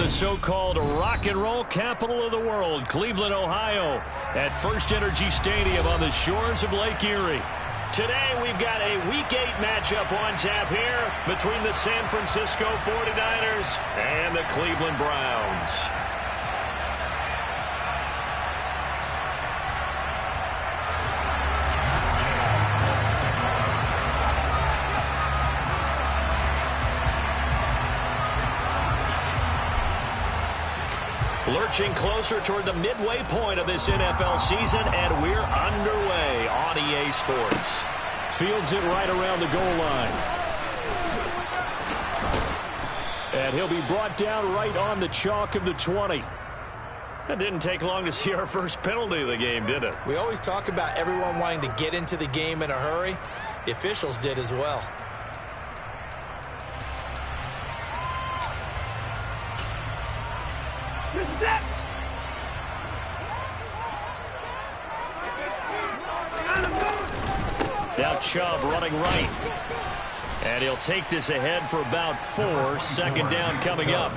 the so-called rock and roll capital of the world, Cleveland, Ohio, at First Energy Stadium on the shores of Lake Erie. Today we've got a Week 8 matchup on tap here between the San Francisco 49ers and the Cleveland Browns. Lurching closer toward the midway point of this NFL season, and we're underway on EA Sports. Fields it right around the goal line. And he'll be brought down right on the chalk of the 20. It didn't take long to see our first penalty of the game, did it? We always talk about everyone wanting to get into the game in a hurry. The officials did as well. Now Chubb running right. And he'll take this ahead for about 4. Second down coming up.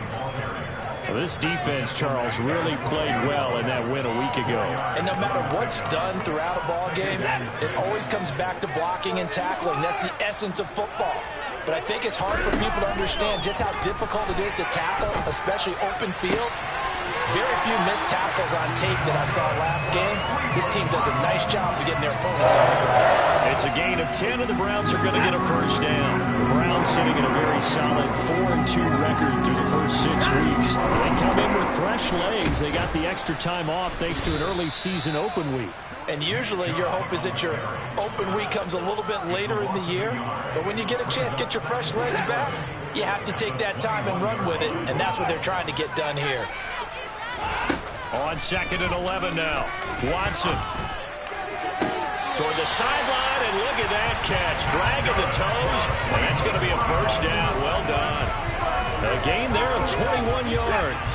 Well, this defense, Charles, really played well in that win a week ago. And no matter what's done throughout a ball game, it always comes back to blocking and tackling. That's the essence of football. But I think it's hard for people to understand just how difficult it is to tackle, especially open field. Very few missed tackles on tape that I saw last game. This team does a nice job of getting their opponents on the ground. It's a gain of 10, and the Browns are going to get a first down. The Browns sitting in a very solid 4-2 record through the first 6 weeks. They come in with fresh legs. They got the extra time off thanks to an early season open week. And usually your hope is that your open week comes a little bit later in the year. But when you get a chance to get your fresh legs back, you have to take that time and run with it. And that's what they're trying to get done here. On 2nd and 11 now. Watson toward the sideline, and look at that catch. Dragging the toes, and that's going to be a first down. Well done. A gain there of 21 yards.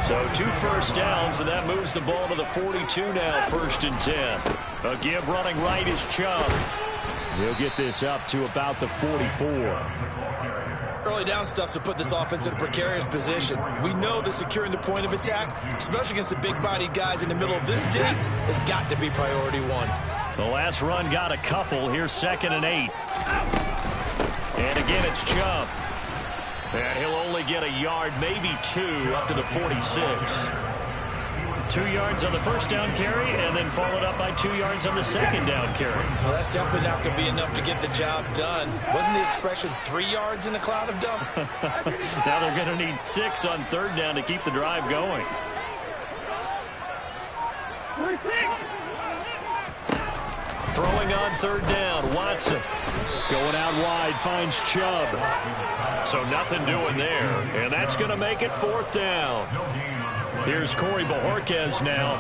So 2 first downs, and that moves the ball to the 42 now, 1st and 10. A give running right is Chubb. He'll get this up to about the 44. Early down stuff to put this offense in a precarious position. We know that securing the point of attack, especially against the big-bodied guys in the middle of this D, has got to be priority 1. The last run got a couple. Here's 2nd and 8. And again, it's Chubb. And he'll only get a yard, maybe 2, up to the 46. 2 yards on the first down carry, and then followed up by 2 yards on the second down carry. Well, that's definitely not going to be enough to get the job done. Wasn't the expression 3 yards in a cloud of dust? Now they're going to need 6 on 3rd down to keep the drive going. Throwing on 3rd down, Watson. Going out wide, finds Chubb. So nothing doing there, and that's going to make it 4th down. Here's Corey Bojorquez now.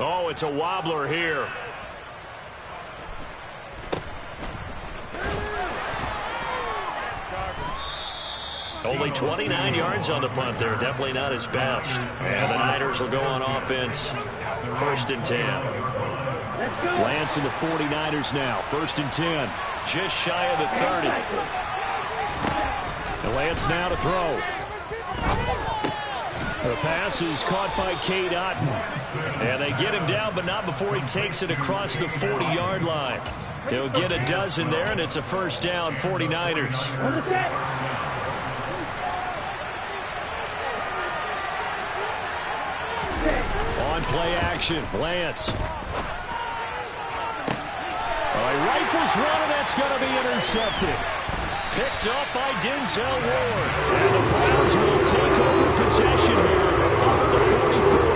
Oh, it's a wobbler here. Only 29 yards on the punt there. Definitely not his best. And the Niners will go on offense. 1st and 10. Lance and the 49ers now. 1st and 10. Just shy of the 30. And Lance now to throw. The pass is caught by Cade Otton. And they get him down, but not before he takes it across the 40-yard line. He'll get a dozen there, and it's a first down, 49ers. On play action, Lance. Rifles one, and that's going to be intercepted. Picked up by Denzel Ward. And the Browns will take over possession here over the 44.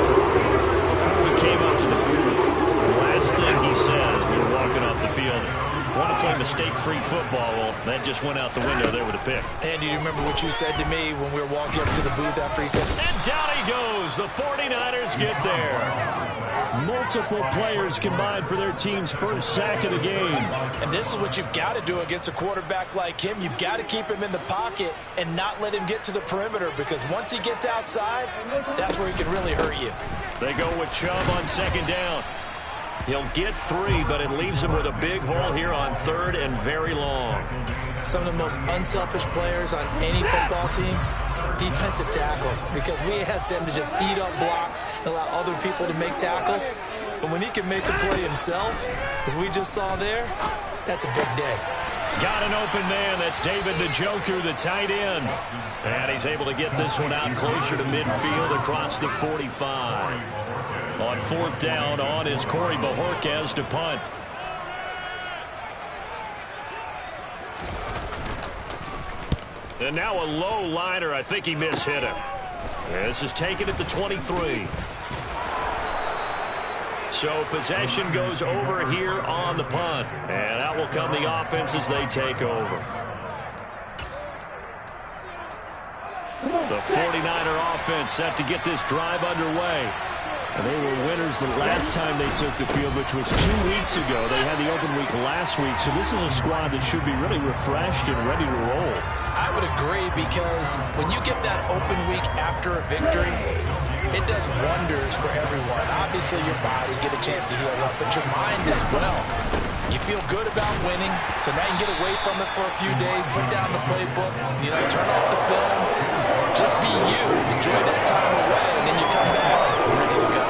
Before we came up to the booth, the last thing he said as we were walking off the field, want to play mistake-free football. Well, that just went out the window there with a pick. Andy, do you remember what you said to me when we were walking up to the booth after he said, and down he goes. The 49ers get there. Multiple players combined for their team's first sack of the game. And this is what you've got to do against a quarterback like him. You've got to keep him in the pocket and not let him get to the perimeter, because once he gets outside, that's where he can really hurt you. They go with Chubb on 2nd down. He'll get 3, but it leaves him with a big hole here on 3rd and very long. Some of the most unselfish players on any football team, defensive tackles, because we ask them to just eat up blocks and allow other people to make tackles. But when he can make a play himself, as we just saw there, that's a big day. Got an open man. That's David Njoku, the tight end. And he's able to get this one out closer to midfield across the 45. On 4th down, on is Corey Bojorquez to punt. And now a low liner. I think he mishit him. This is taken at the 23. So possession goes over here on the punt. And out will come the offense as they take over. The 49er offense set to get this drive underway. And they were winners the last time they took the field, which was 2 weeks ago. They had the open week last week, so this is a squad that should be really refreshed and ready to roll. I would agree, because when you get that open week after a victory, it does wonders for everyone. Obviously, your body get a chance to heal up, but your mind as well. You feel good about winning, so now you can get away from it for a few days, put down the playbook, turn off the film, just be you, enjoy that time away, and then you come back ready to go.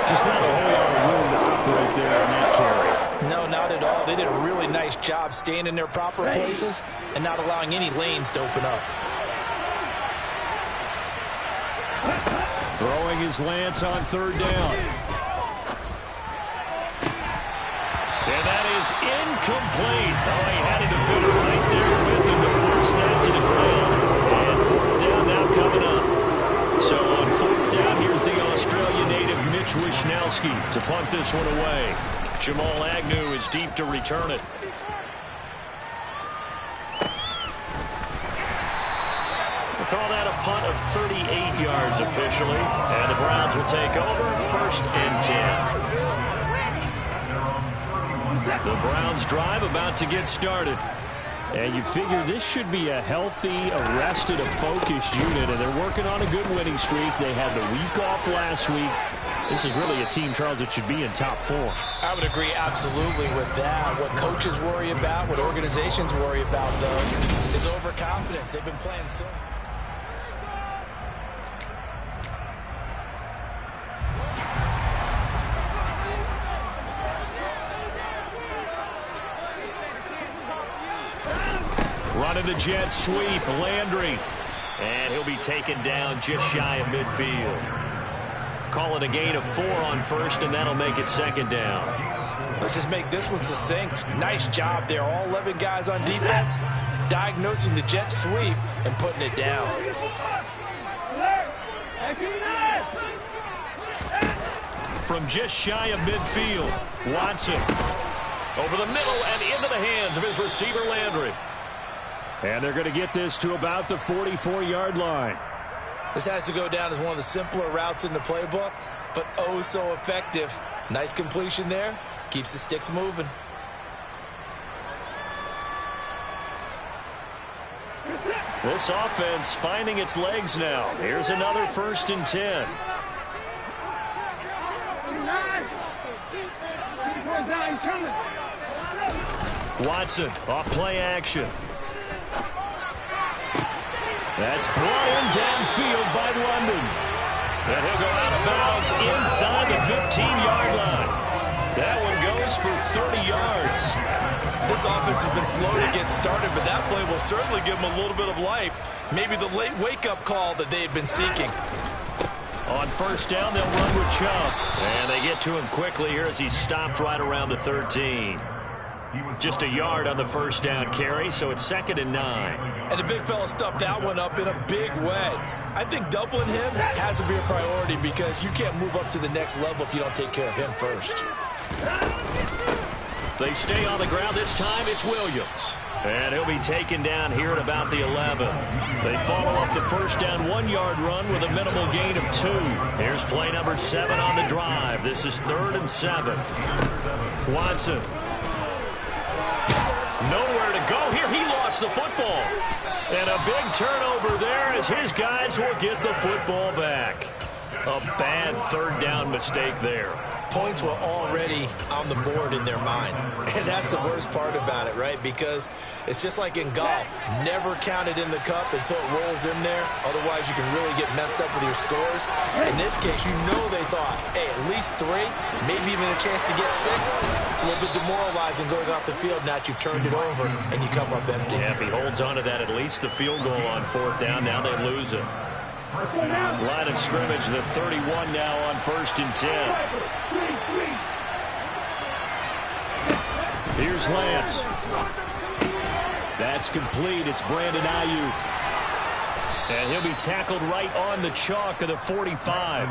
Just not a whole lot of room to operate there on that carry. No, not at all. They did a really nice job staying in their proper places and not allowing any lanes to open up. Throwing his Lance on 3rd down. And that is incomplete. Oh, he had a defender right there with him to force that to the ground. And 4th down now coming up. So on 4th down, here's the Australia native Mitch Wishnowsky to punt this one away. Jamal Agnew is deep to return it. We'll call that a punt of 38 yards officially. And the Browns will take over 1st and 10. The Browns drive about to get started. And you figure this should be a healthy, arrested, a focused unit, and they're working on a good winning streak. They had the week off last week. This is really a team, Charles, that should be in top 4. I would agree absolutely with that. What coaches worry about, what organizations worry about, though, is overconfidence. They've been playing so... Running the jet sweep, Landry. And he'll be taken down just shy of midfield. Calling a gain of 4 on 1st, and that'll make it 2nd down. Let's just make this one succinct. Nice job there. All 11 guys on defense diagnosing the jet sweep and putting it down. From just shy of midfield, Watson. Over the middle and into the hands of his receiver, Landry. And they're going to get this to about the 44-yard line. This has to go down as one of the simpler routes in the playbook, but oh so effective. Nice completion there. Keeps the sticks moving. This offense finding its legs now. Here's another 1st and 10. Watson off play action. That's Brian downfield by London. And he'll go out of bounds inside the 15-yard line. That one goes for 30 yards. This offense has been slow to get started, but that play will certainly give them a little bit of life. Maybe the late wake-up call that they had been seeking. On 1st down, they'll run with Chubb. And they get to him quickly here as he's stopped right around the 13. Just a yard on the 1st down carry, so it's 2nd and 9. And the big fella stuffed that one up in a big way. I think doubling him has to be a priority, because you can't move up to the next level if you don't take care of him first. They stay on the ground. This time it's Williams. And he'll be taken down here at about the 11. They follow up the 1st down 1-yard run with a minimal gain of 2. Here's play number 7 on the drive. This is 3rd and 7. Watson. Nowhere to go here. He lost the football. And a big turnover there as his guys will get the football back. A bad 3rd down mistake there. Points were already on the board in their mind. And that's the worst part about it, right? Because it's just like in golf. Never count it in the cup until it rolls in there. Otherwise, you can really get messed up with your scores. In this case, you know they thought, hey, at least 3, maybe even a chance to get 6. It's a little bit demoralizing going off the field now that you've turned it over and you come up empty. Yeah, if he holds on to that, at least the field goal on 4th down. Now they lose it. Line of scrimmage, the 31 now on 1st and 10. Here's Lance. That's complete. It's Brandon Ayuk. And he'll be tackled right on the chalk of the 45.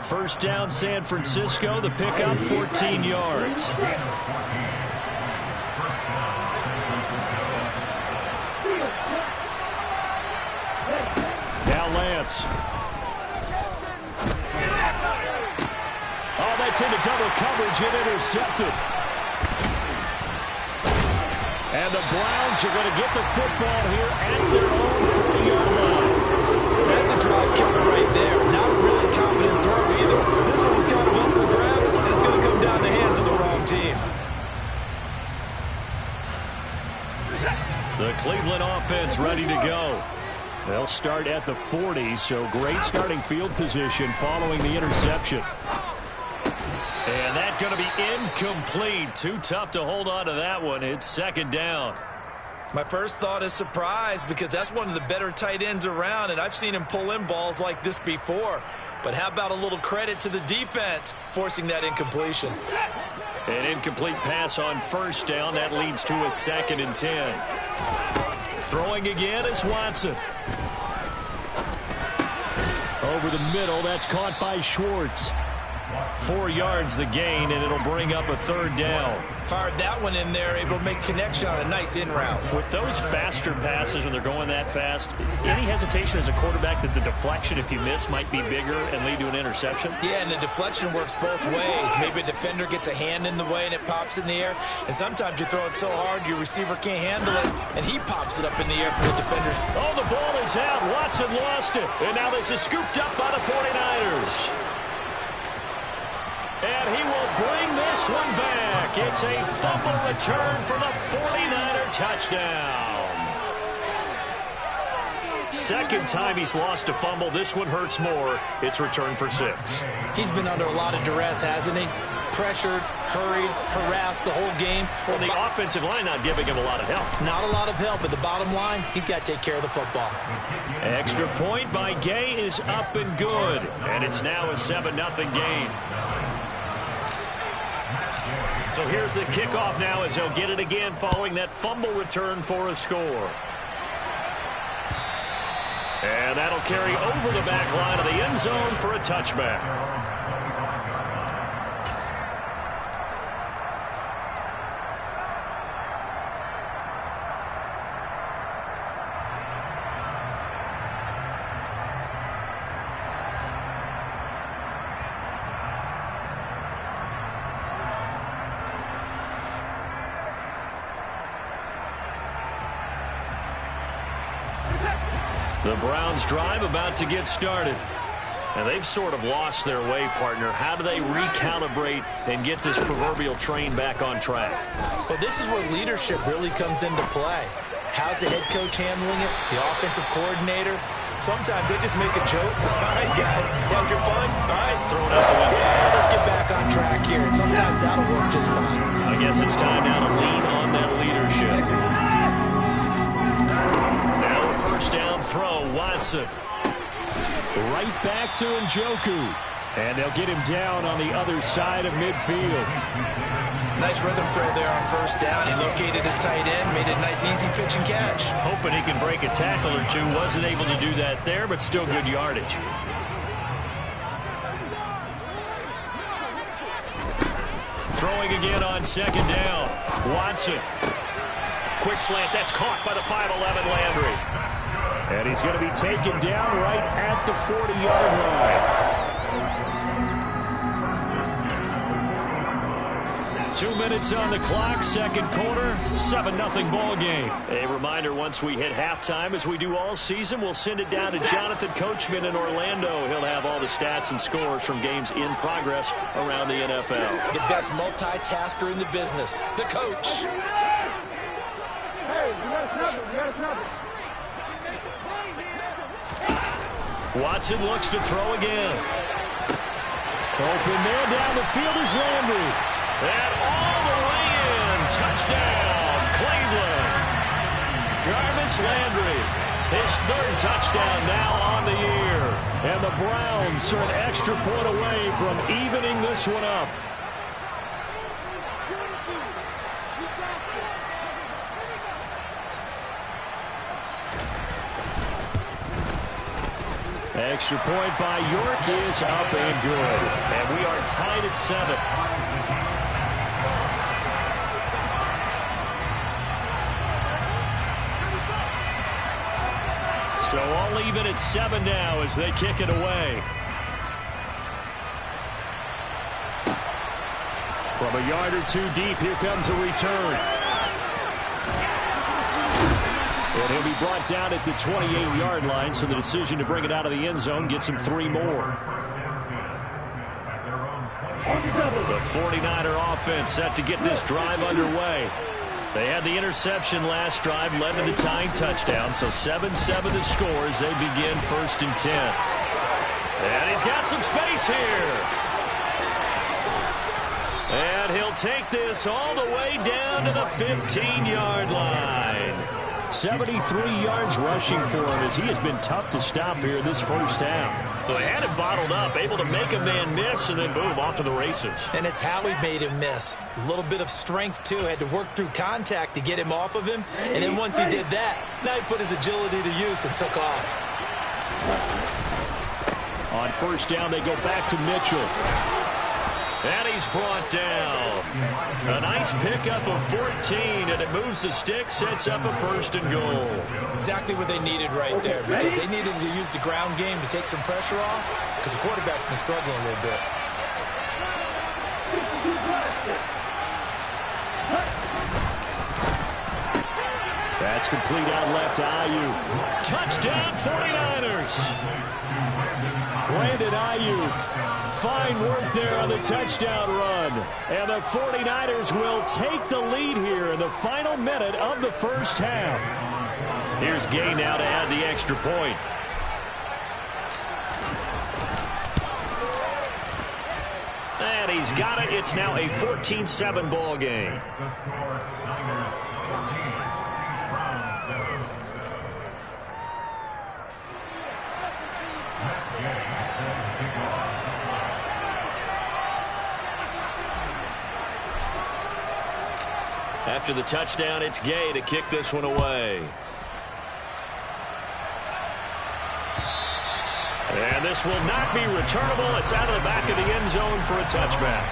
1st down, San Francisco. The pickup, 14 yards. Now Lance. Oh, that's into double coverage and intercepted. And the Browns are going to get the football here at their own 40-yard line. That's a drive killer right there. Not a really confident throw either. This one's kind of up for grabs, and it's going to come down the hands of the wrong team. The Cleveland offense ready to go. They'll start at the 40, so great starting field position following the interception. And that's going to be incomplete. Too tough to hold on to that one. It's 2nd down. My first thought is surprise because that's one of the better tight ends around, and I've seen him pull in balls like this before. But how about a little credit to the defense forcing that incompletion? An incomplete pass on 1st down. That leads to a 2nd and 10. Throwing again is Watson. Over the middle, that's caught by Schwartz. 4 yards the gain, and it'll bring up a 3rd down. Fired that one in there, able to make connection on a nice in route. With those faster passes when they're going that fast, any hesitation as a quarterback that the deflection, if you miss, might be bigger and lead to an interception? Yeah, and the deflection works both ways. Maybe a defender gets a hand in the way and it pops in the air, and sometimes you throw it so hard your receiver can't handle it, and he pops it up in the air for the defenders. Oh, the ball is out. Watson lost it, and now this is scooped up by the 49ers. And he will bring this one back. It's a fumble return for the 49er touchdown. 2nd time he's lost a fumble. This one hurts more. It's returned for 6. He's been under a lot of duress, hasn't he? Pressured, hurried, harassed the whole game. Well, the offensive line not giving him a lot of help. Not a lot of help, but the bottom line, he's got to take care of the football. Extra point by Gay is up and good. And it's now a 7-0 game. So here's the kickoff now as he'll get it again following that fumble return for a score. And that'll carry over the back line of the end zone for a touchback. The Browns drive about to get started. And they've sort of lost their way, partner. How do they recalibrate and get this proverbial train back on track? Well, this is where leadership really comes into play. How's the head coach handling it? The offensive coordinator? Sometimes they just make a joke. All right, guys, had your fun? All right, throw it out the window. Yeah, let's get back on track here. And sometimes that'll work just fine. I guess it's time now to lean on that leadership. Now a 1st down throw, Watson. Right back to Njoku. And they'll get him down on the other side of midfield. Nice rhythm throw there on 1st down. He located his tight end, made it a nice easy pitch and catch. Hoping he can break a tackle or two. Wasn't able to do that there, but still good yardage. Throwing again on 2nd down. Watson. Quick slant. That's caught by the 5'11 Landry. And he's going to be taken down right at the 40-yard line. 2 minutes on the clock, second quarter, 7-0 ball game. A reminder, once we hit halftime, as we do all season, we'll send it down to Jonathan Coachman in Orlando. He'll have all the stats and scores from games in progress around the NFL. The best multitasker in the business, the coach. Watson looks to throw again. Open man down the field is Landry. And all the way in. Touchdown, Cleveland. Jarvis Landry, his third touchdown now on the year. And the Browns are an extra point away from evening this one up. Extra point by York is up and good. And we are tied at 7. So all even at 7 now as they kick it away. From a yard or two deep, here comes a return. And he'll be brought down at the 28-yard line, so the decision to bring it out of the end zone gets him 3 more. The 49er offense set to get this drive underway. They had the interception last drive, led to the tying touchdown, so 7-7 the score as they begin 1st and 10. And he's got some space here. And he'll take this all the way down to the 15-yard line. 73 yards rushing for him as he has been tough to stop here this first half. So they had him bottled up, able to make a man miss, and then boom, off to the races. And it's how he made him miss. A little bit of strength, too. Had to work through contact to get him off of him. And then once he did that, now he put his agility to use and took off. On first down, they go back to Mitchell. And he's brought down. A nice pickup of 14, and it moves the stick, sets up a 1st and goal. Exactly what they needed right there, because they needed to use the ground game to take some pressure off, because the quarterback's been struggling a little bit. That's complete out left to Ayuk. Touchdown, 49ers. Brandon Ayuk. Fine work there on the touchdown run. And the 49ers will take the lead here in the final minute of the first half. Here's Gay now to add the extra point. And he's got it. It's now a 14-7 ball game. After the touchdown, it's Gay to kick this one away. And this will not be returnable. It's out of the back of the end zone for a touchback.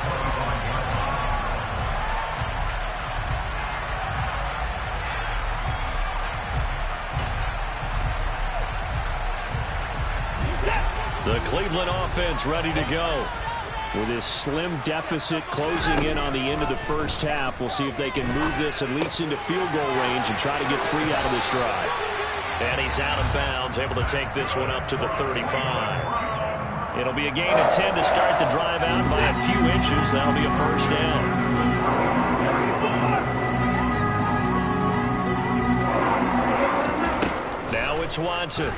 The Cleveland offense ready to go. With this slim deficit closing in on the end of the first half, we'll see if they can move this at least into field goal range and try to get 3 out of this drive. And he's out of bounds, able to take this one up to the 35. It'll be a gain of 10 to start the drive out by a few inches. That'll be a 1st down. Now it's Watson.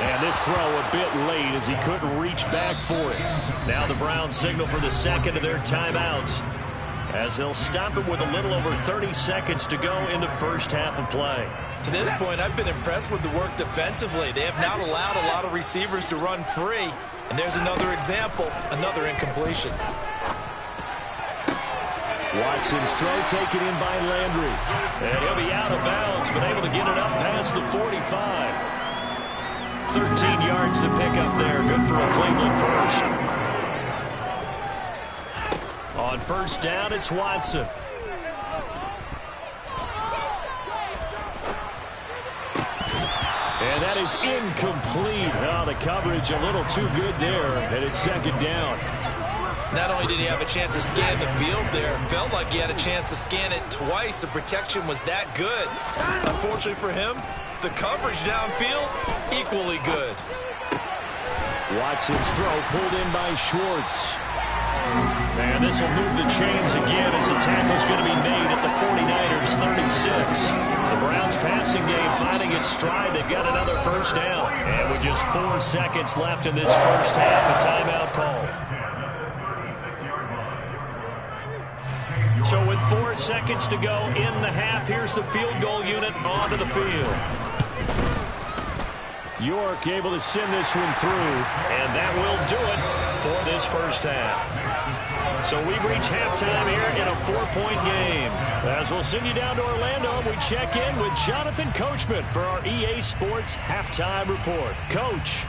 And this throw a bit late as he couldn't reach back for it. Now the Browns signal for the second of their timeouts as they'll stop it with a little over 30 seconds to go in the first half of play. To this point, I've been impressed with the work defensively. They have not allowed a lot of receivers to run free. And there's another example, another incompletion. Watson's throw taken in by Landry. And he'll be out of bounds, but able to get it up past the 45. 13 yards to pick up there. Good for a Cleveland first. On first down, it's Watson. And that is incomplete. Oh, the coverage a little too good there, and it's 2nd down. Not only did he have a chance to scan the field there, it felt like he had a chance to scan it twice. The protection was that good. Unfortunately for him, the coverage downfield, equally good. Watson's throw pulled in by Schwartz. And this will move the chains again as the tackle's going to be made at the 49ers 36. The Browns passing game finding its stride. They've got another first down. And with just 4 seconds left in this first half, a timeout call. So with 4 seconds to go in the half, here's the field goal unit onto the field. York able to send this one through, and that will do it for this first half. So we've reached halftime here in a 4-point game. As we'll send you down to Orlando, we check in with Jonathan Coachman for our EA Sports Halftime Report. Coach.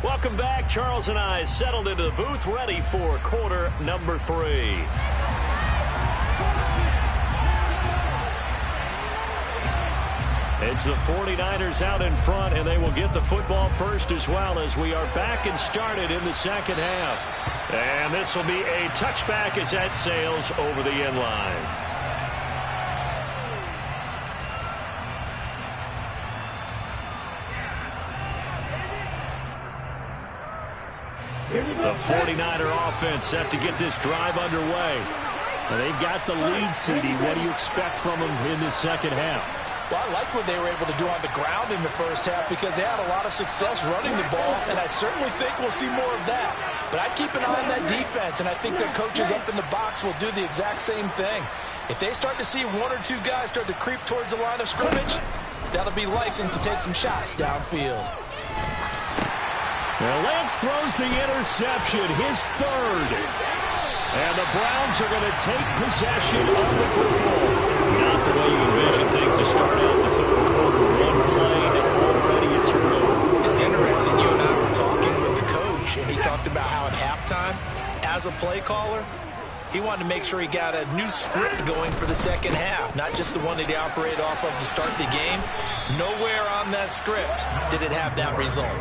Welcome back. Charles and I settled into the booth, ready for quarter number 3. It's the 49ers out in front, and they will get the football first as well as we are back and started in the second half. And this will be a touchback as that sails over the end line. The 49er offense set to get this drive underway. And they've got the lead, CD. What do you expect from them in this second half? Well, I like what they were able to do on the ground in the first half because they had a lot of success running the ball, and I certainly think we'll see more of that. But I'd keep an eye on that defense, and I think their coaches up in the box will do the exact same thing. If they start to see 1 or 2 guys start to creep towards the line of scrimmage, that'll be license to take some shots downfield. Well, Lance throws the interception, his 3rd. And the Browns are going to take possession of the football. Not the way you envision things to start out the third quarter. 1 play and already a turnover. It's interesting. You and I were talking with the coach, and he talked about how at halftime, as a play caller, he wanted to make sure he got a new script going for the second half, not just the one that he operated off of to start the game. Nowhere on that script did it have that result.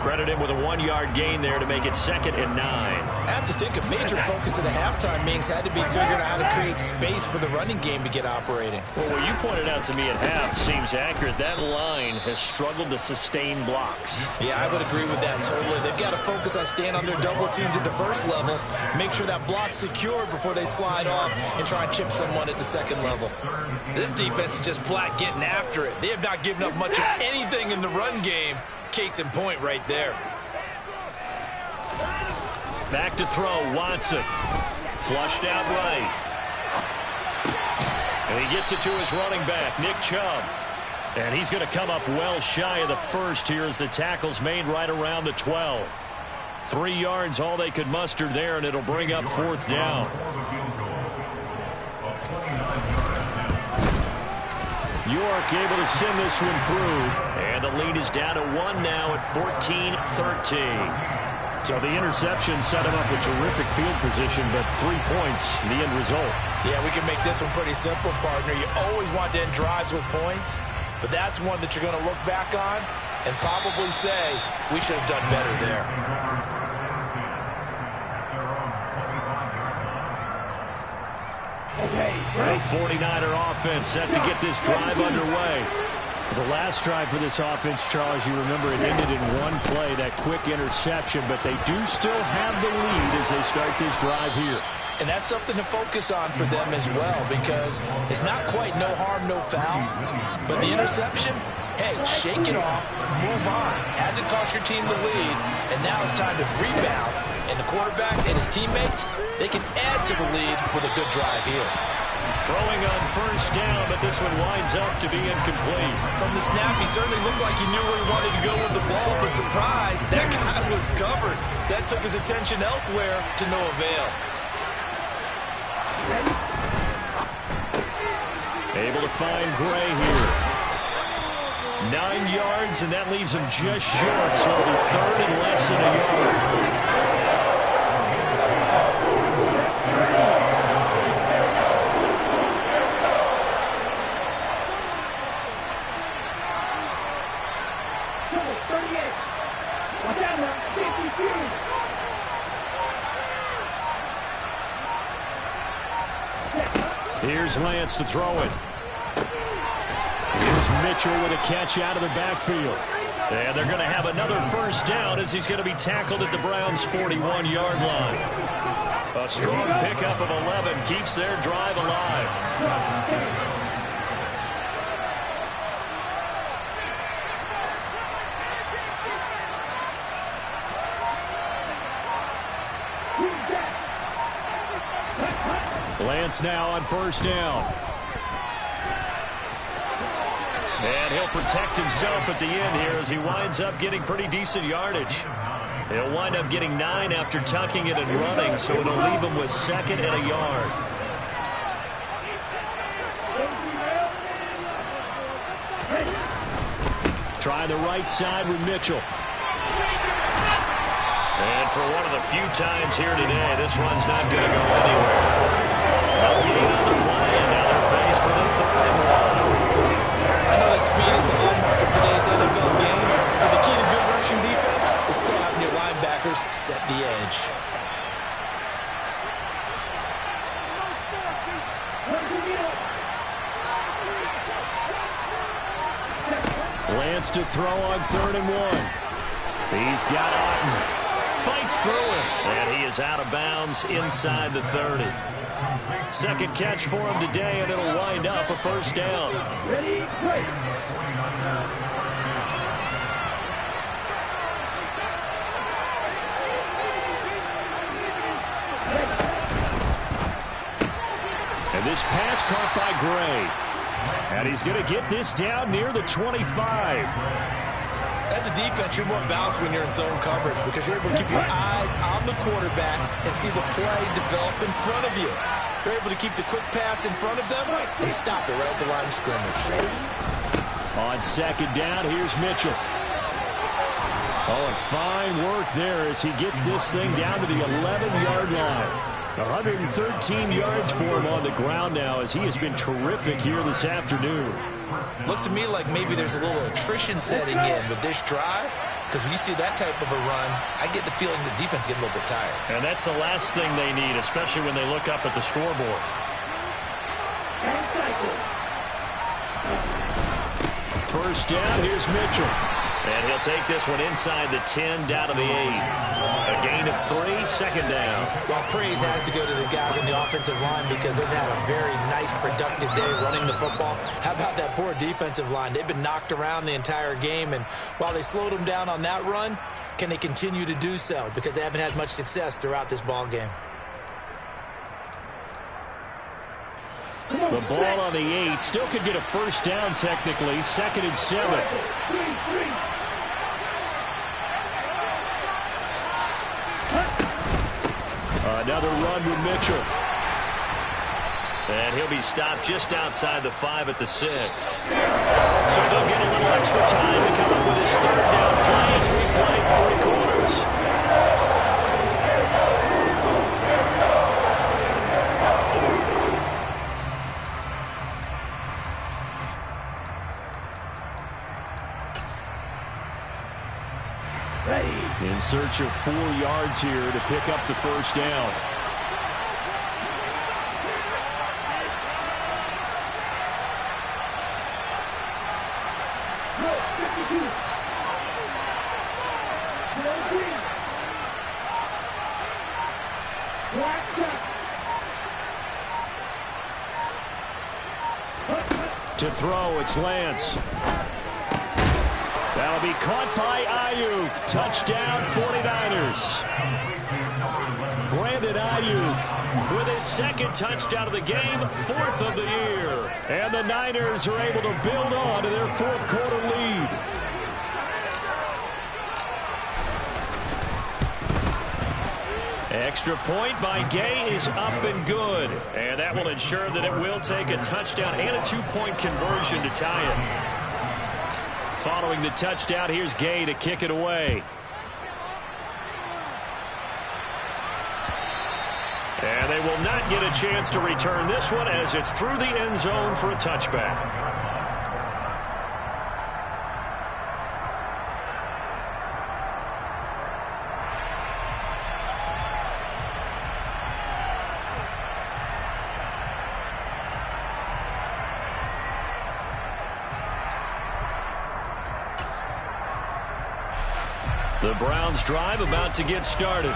Credit him with a 1-yard gain there to make it 2nd and 9. I have to think a major focus of the halftime meetings had to be figuring out how to create space for the running game to get operating. Well, what you pointed out to me at half seems accurate. That line has struggled to sustain blocks. Yeah, I would agree with that totally. They've got to focus on staying on their double teams at the first level, make sure that block's secured before they slide off and try and chip someone at the second level. This defense is just flat getting after it. They have not given up much of anything in the run game. Case in point right there. Back to throw, Watson. Flushed out right. And he gets it to his running back, Nick Chubb. And he's going to come up well shy of the first here as the tackle's made right around the 12. 3 yards all they could muster there, and it'll bring up 4th down. York able to send this one through. And the lead is down to 1 now at 14-13. So the interception set him up with terrific field position, but 3 points, the end result. Yeah, we can make this one pretty simple, partner. You always want to end drives with points, but that's one that you're going to look back on and probably say, we should have done better there. The 49er offense set to get this drive underway. The last drive for this offense, Charles, you remember it ended in 1 play, that quick interception, but they do still have the lead as they start this drive here. And that's something to focus on for them as well, because it's not quite no harm, no foul, but the interception, hey, shake it off, move on. Hasn't cost your team the lead, and now it's time to rebound. And the quarterback and his teammates, they can add to the lead with a good drive here. Throwing on first down, but this one winds up to be incomplete. From the snap, he certainly looked like he knew where he wanted to go with the ball, but surprise, that guy was covered. So that took his attention elsewhere to no avail. Able to find Gray here. 9 yards, and that leaves him just short, so it'll be 3rd and less than a yard. Here's Lance to throw it. Here's Mitchell with a catch out of the backfield. And they're going to have another first down as he's going to be tackled at the Browns' 41-yard line. A strong pickup of 11 keeps their drive alive. Lance now on first down. And he'll protect himself at the end here as he winds up getting pretty decent yardage. He'll wind up getting 9 after tucking it and running, so it'll leave him with 2nd and a yard. Try the right side with Mitchell. And for one of the few times here today, this run's not going to go anywhere. No gain on the play, and now they're faced with a 3rd and 1. I know that speed is the hallmark of today's NFL game, but the key to good rushing defense is still having your linebackers set the edge. Lance to throw on 3rd and 1. He's got Otten. Fights through it, and he is out of bounds inside the 30. Second catch for him today, and it'll wind up a first down. And this pass caught by Gray. And he's going to get this down near the 25. As a defense, you're more balanced when you're in zone coverage because you're able to keep your eyes on the quarterback and see the play develop in front of you. You're able to keep the quick pass in front of them and stop it right at the line of scrimmage. On 2nd down, here's Mitchell. Oh, and fine work there as he gets this thing down to the 11-yard line. 113 yards for him on the ground now as he has been terrific here this afternoon. Looks to me like maybe there's a little attrition setting in with this drive, because when you see that type of a run, I get the feeling the defense getting a little bit tired. And that's the last thing they need, especially when they look up at the scoreboard. First down, here's Mitchell. And he'll take this one inside the 10, down to the 8. A gain of 3, 2nd down. Well, praise has to go to the guys on the offensive line because they've had a very nice, productive day running the football. How about that poor defensive line? They've been knocked around the entire game, and while they slowed them down on that run, can they continue to do so? Because they haven't had much success throughout this ball game. The ball on the 8 still could get a first down technically. 2nd and 7. Another run with Mitchell. And he'll be stopped just outside the 5 at the 6. So they'll get a little extra time to come up with his 3rd down play as we played 3 quarters. In search of 4 yards here to pick up the first down. To throw, it's Lance. That'll be caught by Ayuk. Touchdown, 49ers. Brandon Ayuk with his 2nd touchdown of the game, 4th of the year. And the Niners are able to build on to their 4th quarter lead. Extra point by Gay is up and good. And that will ensure that it will take a touchdown and a 2-point conversion to tie it. Following the touchdown, here's Gay to kick it away. And they will not get a chance to return this one as it's through the end zone for a touchback. The Browns drive about to get started.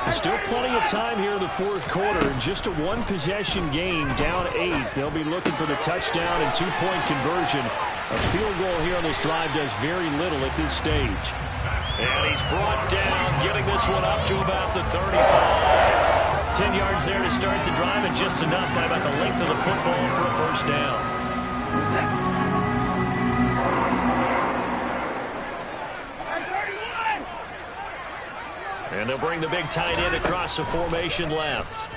There's still plenty of time here in the fourth quarter. Just a one-possession game, down 8. They'll be looking for the touchdown and two-point conversion. A field goal here on this drive does very little at this stage. And he's brought down, getting this one up to about the 35. 10 yards there to start the drive, and just enough by about the length of the football for a first down. And they'll bring the big tight end across the formation left.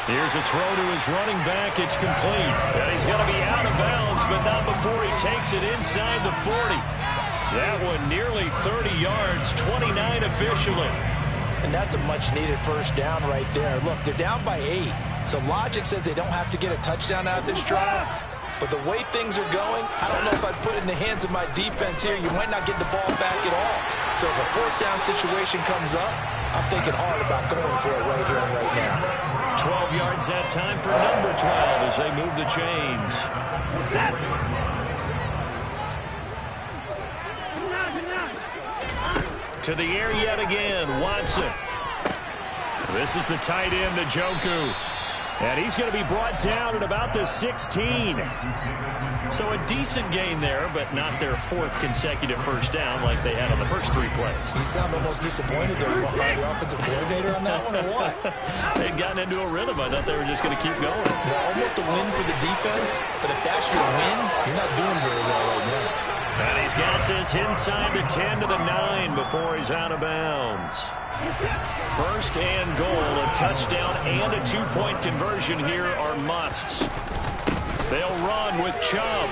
Here's a throw to his running back. It's complete. And he's going to be out of bounds, but not before he takes it inside the 40. That one nearly 30 yards, 29 officially. And that's a much-needed first down right there. Look, they're down by 8. So logic says they don't have to get a touchdown out of this drive. But the way things are going, I don't know if I'd put it in the hands of my defense here. You might not get the ball back at all. So if a fourth down situation comes up, I'm thinking hard about going for it right here and right now. 12 yards that time for number 12 as they move the chains. To the air yet again, Watson. This is the tight end, Njoku. And he's going to be brought down at about the 16. So a decent gain there, but not their 4th consecutive first down like they had on the first 3 plays. You sound almost disappointed there. You want to find the offensive coordinator on that one or what? They'd gotten into a rhythm. I thought they were just going to keep going. Well, almost a win for the defense, but if that's your win, you're not doing very well right now. And he's got this inside the 10 to the 9 before he's out of bounds. First and goal, a touchdown and a two-point conversion here are musts. They'll run with Chubb.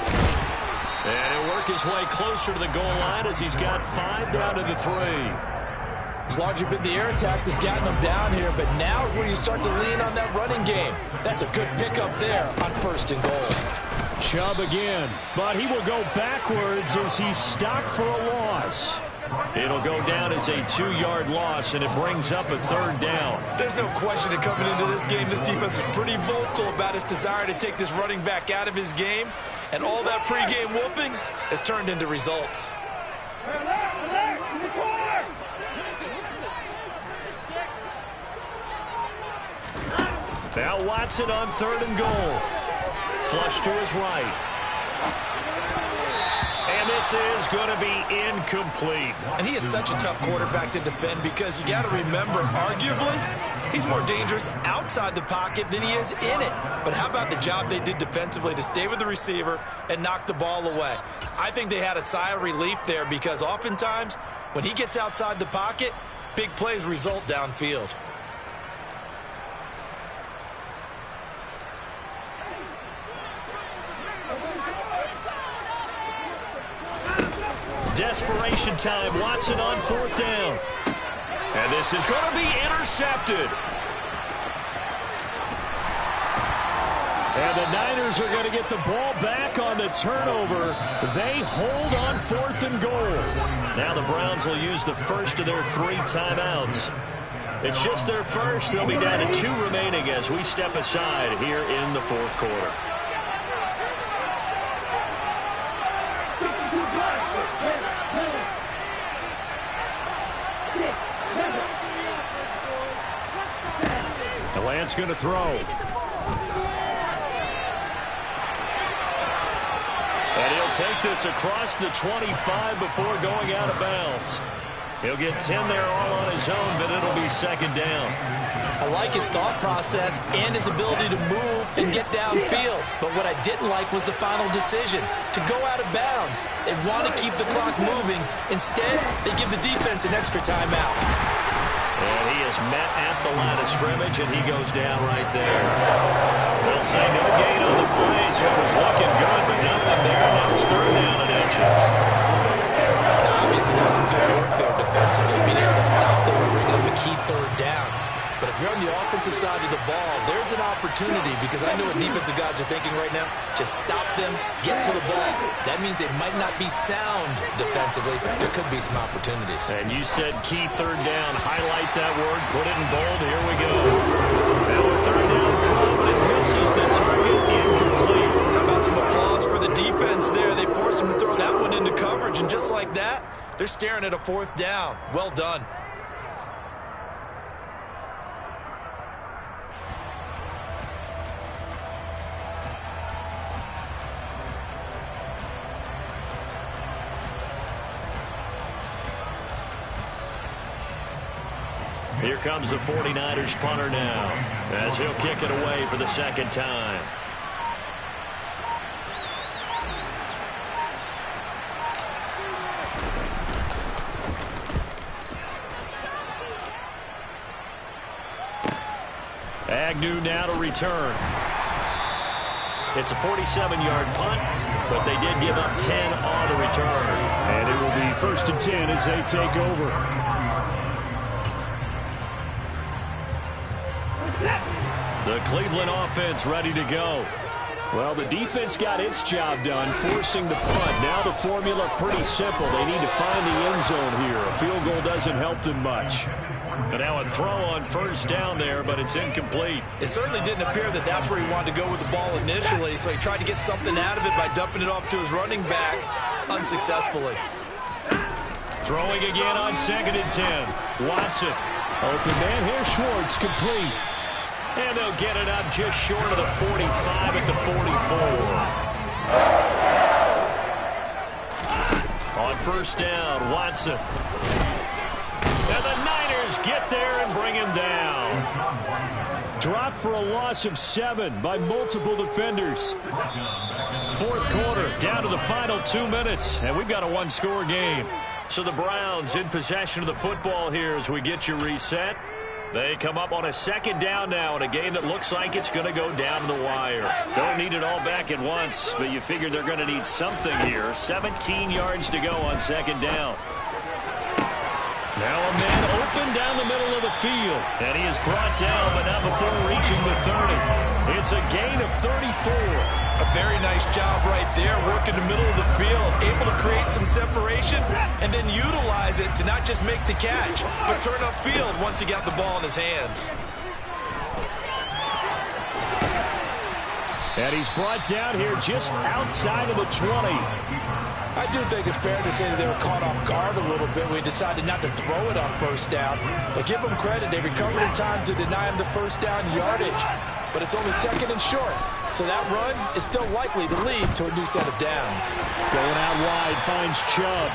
And he'll work his way closer to the goal line as he's got 5 down to the 3. It's largely been the air attack that's gotten them down here, but now is where you start to lean on that running game. That's a good pickup there on first and goal. Chubb again, but he will go backwards as he's stopped for a loss. It'll go down as a 2-yard loss, and it brings up a 3rd down. There's no question that coming into this game, this defense was pretty vocal about its desire to take this running back out of his game, and all that pregame wolfing has turned into results. Now Watson on 3rd and goal. Flush to his right. And this is going to be incomplete. And he is such a tough quarterback to defend because you got to remember, arguably, he's more dangerous outside the pocket than he is in it. But how about the job they did defensively to stay with the receiver and knock the ball away? I think they had a sigh of relief there because oftentimes when he gets outside the pocket, big plays result downfield. Desperation time. Watson on 4th down. And this is going to be intercepted. And the Niners are going to get the ball back on the turnover. They hold on 4th and goal. Now the Browns will use the first of their 3 timeouts. It's just their first. They'll be down to 2 remaining as we step aside here in the 4th quarter. Lance going to throw. And he'll take this across the 25 before going out of bounds. He'll get 10 there all on his own, but it'll be 2nd down. I like his thought process and his ability to move and get downfield. But what I didn't like was the final decision to go out of bounds. They want to keep the clock moving. Instead, they give the defense an extra timeout. And he is met at the line of scrimmage, and he goes down right there. They'll say no gain on the play, so it was looking good, but nothing there. Now it's 3rd down and inches. Now, obviously, there's some good work there defensively, being able to stop them and bring up a key 3rd down. But if you're on the offensive side of the ball, there's an opportunity, because I know what defensive guys are thinking right now. Just stop them, get to the ball. That means they might not be sound defensively. There could be some opportunities. And you said key third down. Highlight that word. Put it in bold. Here we go. Now a third down throw, but it misses the target. Incomplete. How about some applause for the defense there? They forced him to throw that one into coverage, and just like that, they're staring at a fourth down. Well done. Here comes the 49ers punter now, as he'll kick it away for the second time. Agnew now to return. It's a 47-yard punt, but they did give up 10 on the return. And it will be 1st and 10 as they take over. The Cleveland offense ready to go. Well, the defense got its job done, forcing the punt. Now the formula pretty simple. They need to find the end zone here. A field goal doesn't help them much. And now a throw on first down there, but it's incomplete. It certainly didn't appear that that's where he wanted to go with the ball initially, so he tried to get something out of it by dumping it off to his running back unsuccessfully. Throwing again on 2nd and 10. Watson. Open man here, Schwartz, complete. And they'll get it up just short of the 45 at the 44. On first down, Watson. And the Niners get there and bring him down. Dropped for a loss of 7 by multiple defenders. Fourth quarter, down to the final 2 minutes, and we've got a one-score game. So the Browns in possession of the football here as we get you reset. They come up on a second down now in a game that looks like it's going to go down to the wire. Don't need it all back at once, but you figure they're going to need something here. 17 yards to go on second down. Now a man open down the middle of the field. And he is brought down, but not before reaching the 30. It's a gain of 34. A very nice job right there, working the middle of the field, able to create some separation and then utilize it to not just make the catch, but turn upfield once he got the ball in his hands. And he's brought down here just outside of the 20. I do think it's fair to say that they were caught off guard a little bit. We decided not to throw it on first down. But give them credit. They recovered in time to deny him the first down yardage. But it's only 2nd and short. So that run is still likely to lead to a new set of downs. Going out wide, finds Chubb.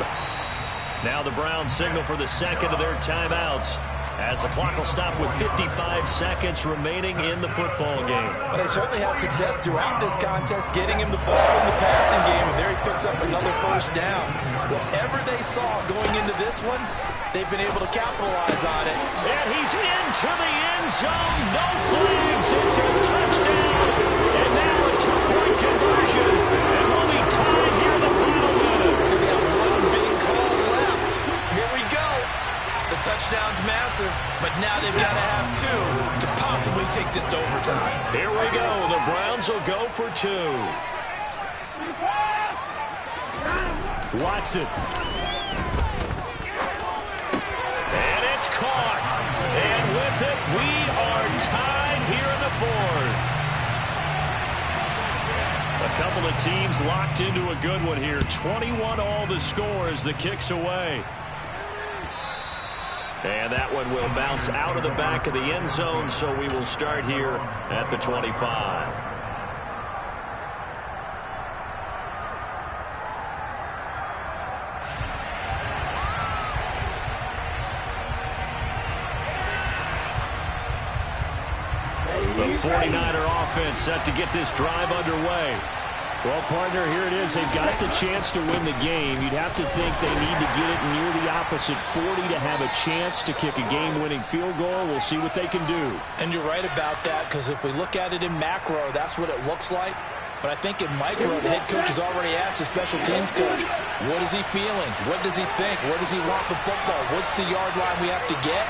Now the Browns signal for the second of their timeouts, as the clock will stop with 55 seconds remaining in the football game. But they certainly had success throughout this contest, getting him the ball in the passing game, and there he picks up another first down. Whatever they saw going into this one, they've been able to capitalize on it. And he's into the end zone. No flags. It's a touchdown. And now a two-point conversion. And we'll be tied here in the final minute. They have one big call left. Here we go. The touchdown's massive, but now they've got to have 2 to possibly take this to overtime. Here we go. The Browns will go for 2. Watson. And it's caught. And with it, we are tied here in the fourth. A couple of teams locked into a good one here. 21 all the score as the kick's away. And that one will bounce out of the back of the end zone, so we will start here at the 25. The 49er offense set to get this drive underway. Well, partner, here it is. They've got the chance to win the game. You'd have to think they need to get it near the opposite 40 to have a chance to kick a game-winning field goal. We'll see what they can do. And you're right about that, because if we look at it in macro, that's what it looks like. But I think in micro, the head coach has already asked the special teams coach, what is he feeling? What does he think? Where does he want the football? What's the yard line we have to get?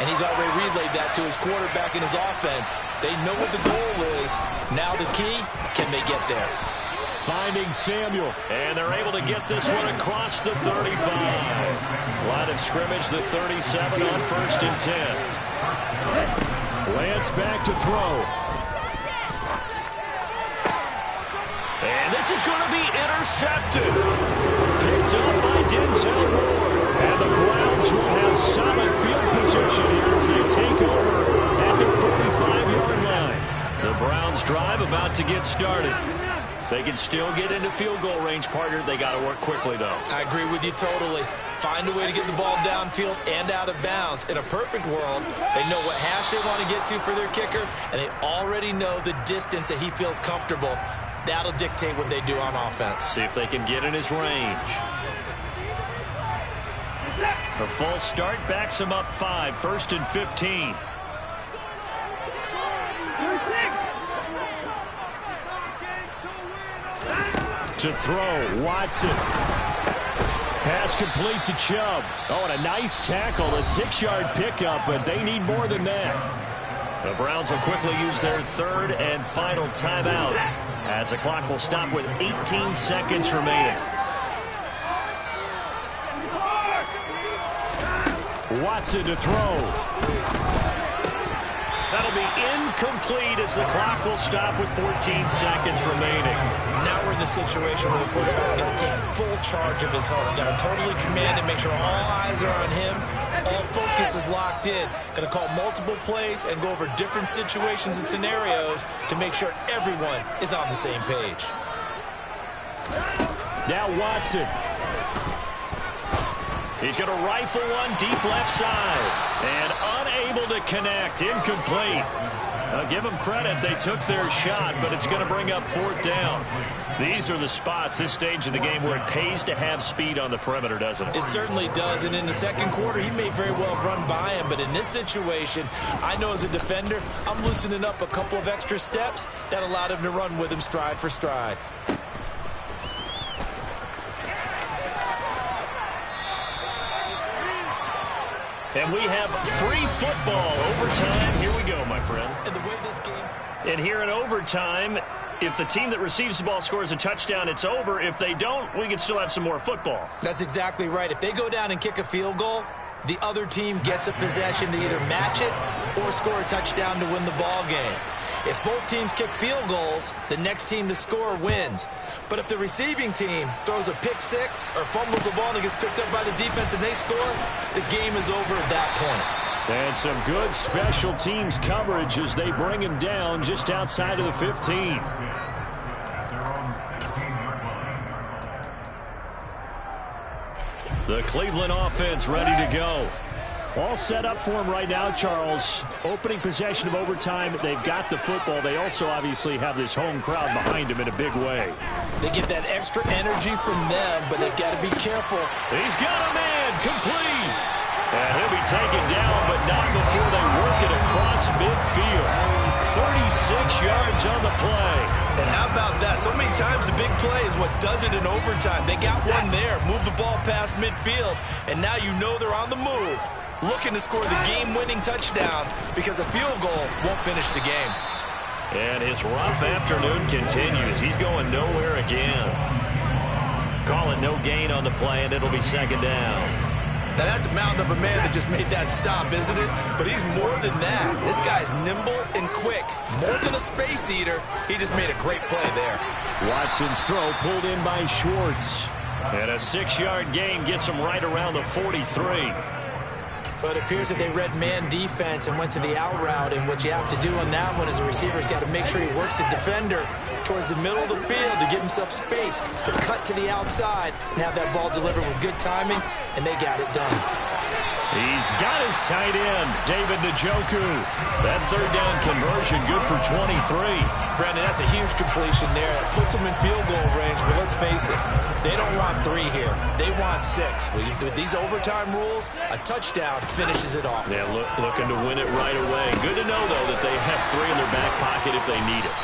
and he's already relayed that to his quarterback and his offense. They know what the goal is. Now the key, can they get there? Finding Samuel. And they're able to get this one across the 35. Line of scrimmage, the 37 on 1st and 10. Lance back to throw. And this is going to be intercepted. Picked up by Denzel Ward. And the Browns will have solid field position here as they take over at the 45-yard line. The Browns drive about to get started. They can still get into field goal range, partner. They got to work quickly, though. I agree with you totally. Find a way to get the ball downfield and out of bounds. In a perfect world, they know what hash they want to get to for their kicker, and they already know the distance that he feels comfortable. That'll dictate what they do on offense. See if they can get in his range. A false start backs him up 5, 1st and 15. To throw, Watson. Pass complete to Chubb. Oh, and a nice tackle, a 6-yard pickup, but they need more than that. The Browns will quickly use their 3rd and final timeout as the clock will stop with 18 seconds remaining. Watson to throw. That'll be incomplete as the clock will stop with 14 seconds remaining. Now we're in the situation where the quarterback's got to take full charge of his home. Got to totally command and make sure all eyes are on him. All focus is locked in. Going to call multiple plays and go over different situations and scenarios to make sure everyone is on the same page. Now Watson. He's going to rifle one deep left side. And unable to connect. Incomplete. I'll give them credit. They took their shot, but it's going to bring up 4th down. These are the spots, this stage of the game, where it pays to have speed on the perimeter, doesn't it? It certainly does. And in the second quarter, he may very well run by him. But in this situation, I know as a defender, I'm loosening up a couple of extra steps that allowed him to run with him stride for stride. And we have free football. Overtime. Here we go, my friend. And the way this game... And here in overtime, if the team that receives the ball scores a touchdown, it's over. If they don't, we can still have some more football. That's exactly right. If they go down and kick a field goal, the other team gets a possession to either match it or score a touchdown to win the ball game. If both teams kick field goals, the next team to score wins. But if the receiving team throws a pick six or fumbles the ball and it gets picked up by the defense and they score, the game is over at that point. And some good special teams coverage as they bring him down just outside of the 15. The Cleveland offense ready to go. All set up for him right now, Charles. Opening possession of overtime. They've got the football. They also obviously have this home crowd behind them in a big way. They get that extra energy from them, but they've got to be careful. He's got a man complete. And he'll be taken down, but not before they work it across midfield. 36 yards on the play. And how about that? So many times the big play is what does it in overtime. They got one there, move the ball past midfield, and now you know they're on the move, looking to score the game-winning touchdown because a field goal won't finish the game. And his rough afternoon continues. He's going nowhere again. Call it no gain on the play, and it'll be 2nd down. Now, that's a mountain of a man that just made that stop, isn't it? But he's more than that. This guy's nimble and quick. More than a space eater, he just made a great play there. Watson's throw pulled in by Schwartz. And a 6-yard gain gets him right around the 43. But it appears that they read man defense and went to the out route, and what you have to do on that one is the receiver's got to make sure he works the defender towards the middle of the field to give himself space to cut to the outside and have that ball delivered with good timing, and they got it done. He's got his tight end, David Njoku. That 3rd down conversion good for 23. Brandon, that's a huge completion there. It puts them in field goal range, but let's face it, they don't want 3 here. They want 6. With these overtime rules, a touchdown finishes it off. Yeah, looking to win it right away. Good to know, though, that they have 3 in their back pocket if they need it.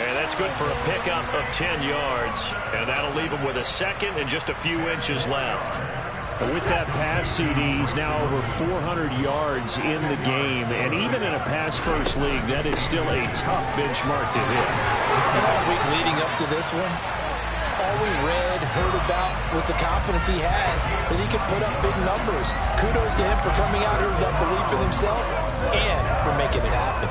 And that's good for a pickup of 10 yards. And that'll leave them with a 2nd and just a few inches left. With that pass, CD, he's now over 400 yards in the game. And even in a pass-first league, that is still a tough benchmark to hit. And all week leading up to this one, all we read, heard about was the confidence he had that he could put up big numbers. Kudos to him for coming out here with that belief in himself and for making it happen.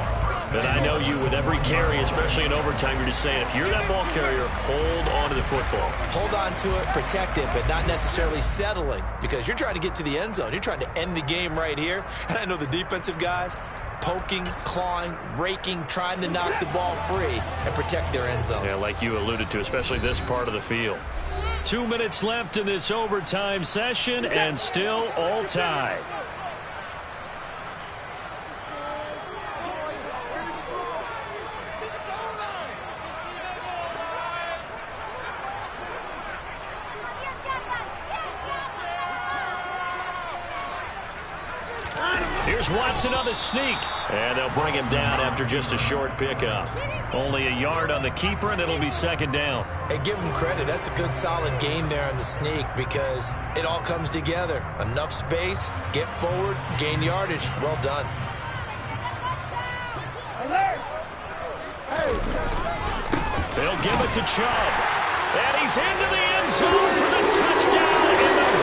But I know you, with every carry, especially in overtime, you're just saying, if you're that ball carrier, hold on to the football. Hold on to it, protect it, but not necessarily settling, because you're trying to get to the end zone. You're trying to end the game right here. And I know the defensive guys, poking, clawing, raking, trying to knock the ball free and protect their end zone. Yeah, like you alluded to, especially this part of the field. 2 minutes left in this overtime session, and still all tied. Here's Watson on the sneak. And they'll bring him down after just a short pickup. Only a yard on the keeper, and it'll be second down. Hey, give him credit. That's a good, solid gain there on the sneak because it all comes together. Enough space, get forward, gain yardage. Well done. They'll give it to Chubb. And he's into the end zone for the touchdown.